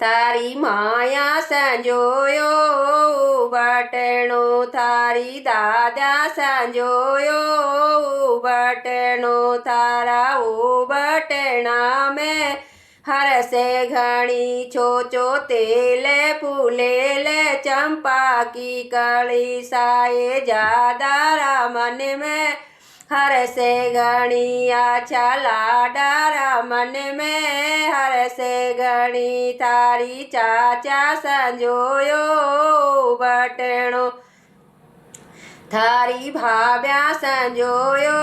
थारी माया संजोयो बटणो थारी दादा संजोयो बटणो थारा ओ बटना में हर से घणी छोचो तेल फूलेल चंपा की कली साए जादारा मन में हर से घणी आछा लाडारा मन में हर से घणी थारी चाचा संजोयो बटणो थारी भाभ्या संजोयो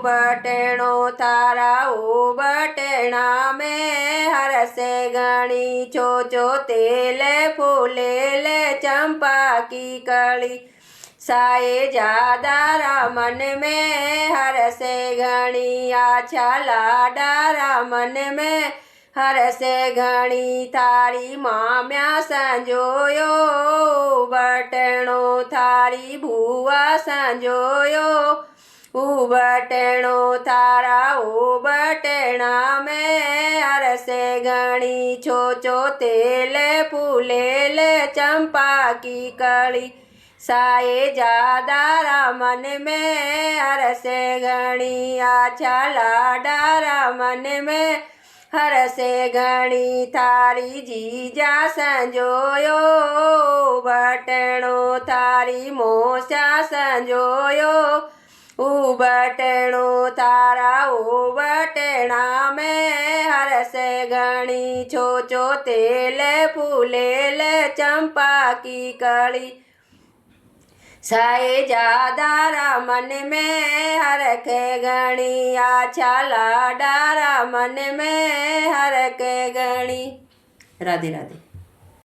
बटणो थारा ओ बटना में हर से घणी छोचो तेल फूलेल चंपा की कली साए जादारा मन में हर से घणी आछा लाडारा मन में हर से घणी थारी माम्या संजोयो बटणो थारी भूआ संजोयो बटणो थारा ओ बटना में हर से घणी छोचो तेल फूलेल चंपा की कली साए जादारा मन में हर से घणी आछा लाडारा मन में हर से घणी थारी जीजा संजोयो बटणो थारी मोसा संजोयो बटणो थारा ओ बटना में हर से घणी छोचो तेल फूलेल चंपा की कली साए जादारा मन में हर के घणी आछा लाडारा मन में हर के घणी। राधे राधे।